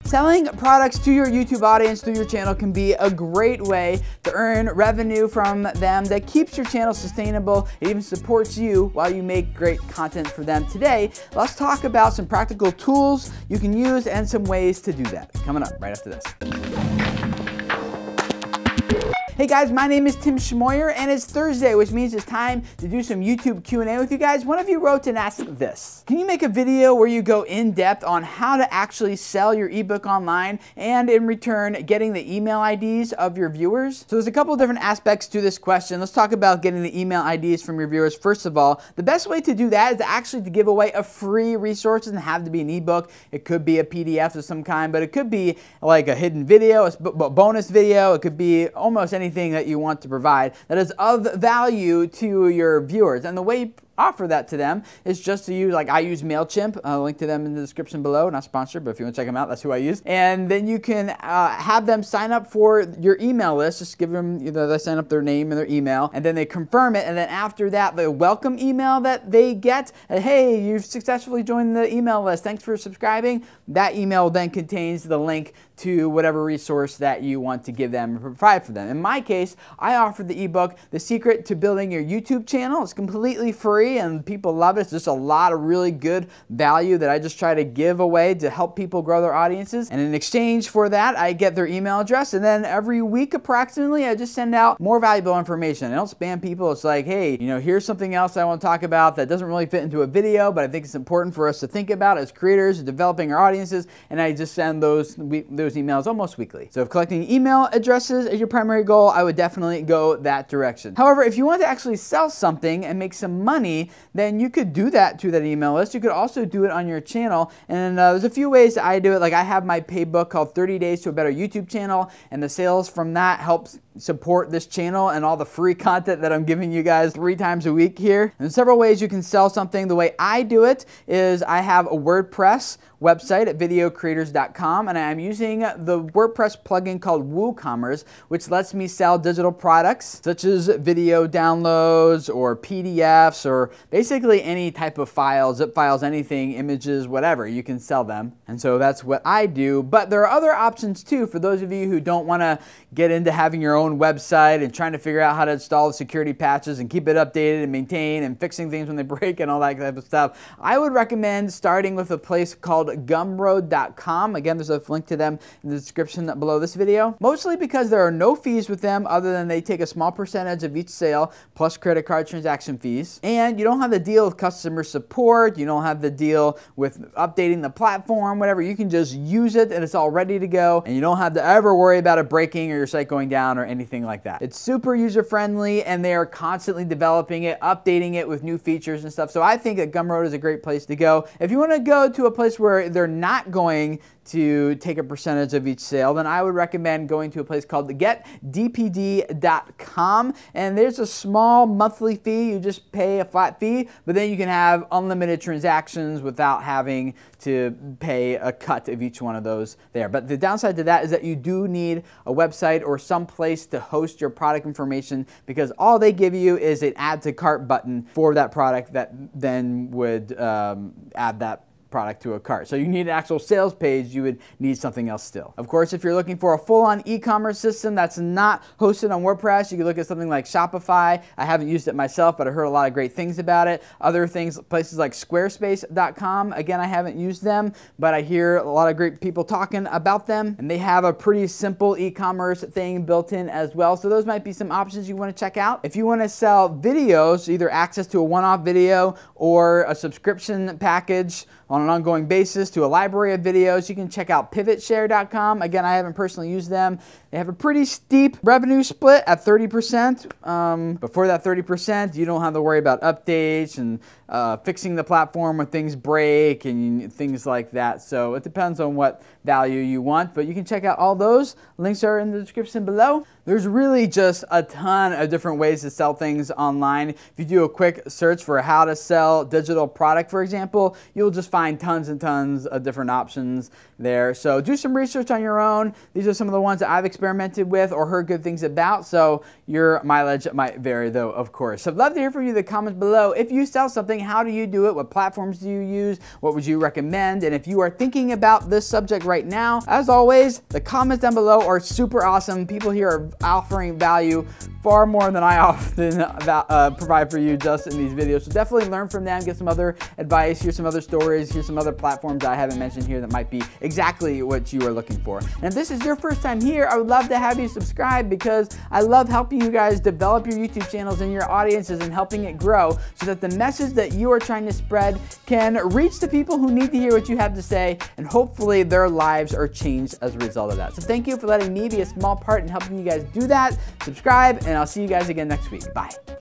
Selling products to your YouTube audience through your channel can be a great way to earn revenue from them that keeps your channel sustainable. It even supports you while you make great content for them. Today, let's talk about some practical tools you can use and some ways to do that. Coming up right after this. Hey guys, my name is Tim Schmoyer and it's Thursday, which means it's time to do some YouTube Q&A with you guys. One of you wrote and asked this: can you make a video where you go in depth on how to actually sell your ebook online and in return getting the email IDs of your viewers? So there's a couple of different aspects to this question. Let's talk about getting the email IDs from your viewers. First of all, the best way to do that is actually to give away a free resource. It doesn't have to be an ebook. It could be a PDF of some kind, but it could be like a hidden video, a bonus video. It could be almost anything that you want to provide that is of value to your viewers. And the way you offer that to them is just to use, like I use MailChimp. I'll link to them in the description below. Not sponsored, but if you want to check them out, that's who I use. And then you can have them sign up for your email list. Just give them, they sign up their name and their email, and then they confirm it. And then after that, the welcome email that they get, hey, you've successfully joined the email list. Thanks for subscribing. That email then contains the link to whatever resource that you want to give them or provide for them. In my case, I offered the ebook, The Secret to Building Your YouTube Channel. It's completely free and people love it. It's just a lot of really good value that I just try to give away to help people grow their audiences. And in exchange for that, I get their email address, and then every week approximately, I just send out more valuable information. I don't spam people. It's like, hey, here's something else I want to talk about that doesn't really fit into a video, but I think it's important for us to think about as creators, developing our audiences, and I just send those emails almost weekly. So if collecting email addresses is your primary goal, I would definitely go that direction. However, if you want to actually sell something and make some money, then you could do that to that email list. You could also do it on your channel, and there's a few ways that I do it. Like I have my paid book called 30 Days to a Better YouTube Channel, and the sales from that helps support this channel and all the free content that I'm giving you guys 3 times a week here. And there's several ways you can sell something. The way I do it is I have a WordPress website at videocreators.com, and I'm using the WordPress plugin called WooCommerce, which lets me sell digital products such as video downloads or PDFs or basically any type of files, zip files, anything, images, whatever. You can sell them. And so that's what I do. But there are other options too for those of you who don't want to get into having your own website and trying to figure out how to install the security patches and keep it updated and maintain and fixing things when they break and all that type of stuff. I would recommend starting with a place called Gumroad.com. Again, there's a link to them in the description below this video. Mostly because there are no fees with them other than they take a small percentage of each sale plus credit card transaction fees. And you don't have to deal with customer support. You don't have to deal with updating the platform, whatever. You can just use it and it's all ready to go. And you don't have to ever worry about it breaking or your site going down or anything like that. It's super user friendly and they are constantly developing it, updating it with new features and stuff. So I think that Gumroad is a great place to go. If you want to go to a place where they're not going to take a percentage of each sale, then I would recommend going to a place called GetDPD.com. And there's a small monthly fee. You just pay a flat fee, but then you can have unlimited transactions without having to pay a cut of each one of those there. But the downside to that is that you do need a website or some place to host your product information, because all they give you is an add to cart button for that product that then would add that product to a cart. So you need an actual sales page, you would need something else still. Of course, if you're looking for a full-on e-commerce system that's not hosted on WordPress, you can look at something like Shopify. I haven't used it myself, but I heard a lot of great things about it. Other things, places like SquareSpace.com. Again, I haven't used them, but I hear a lot of great people talking about them, and they have a pretty simple e-commerce thing built in as well. So those might be some options you want to check out. If you want to sell videos, either access to a one-off video or a subscription package on an ongoing basis to a library of videos, you can check out PivotShare.com. Again, I haven't personally used them. They have a pretty steep revenue split at 30%. But for that 30%, you don't have to worry about updates and fixing the platform when things break and things like that. So it depends on what value you want, but you can check out all those. Links are in the description below. There's really just a ton of different ways to sell things online. If you do a quick search for how to sell digital product, for example, you'll just find tons and tons of different options there. So do some research on your own. These are some of the ones that I've experimented with or heard good things about. So your mileage might vary though, of course. So I'd love to hear from you in the comments below. If you sell something, how do you do it? What platforms do you use? What would you recommend? And if you are thinking about this subject right now, as always, the comments down below are super awesome. People here are offering value far more than I often provide for you just in these videos. So definitely learn from them, get some other advice, hear some other stories, hear some other platforms I haven't mentioned here that might be exactly what you are looking for. And if this is your first time here, I would love to have you subscribe because I love helping you guys develop your YouTube channels and your audiences and helping it grow so that the message that you are trying to spread can reach the people who need to hear what you have to say, and hopefully their lives are changed as a result of that. So thank you for letting me be a small part in helping you guys do that. Subscribe, and I'll see you guys again next week. Bye.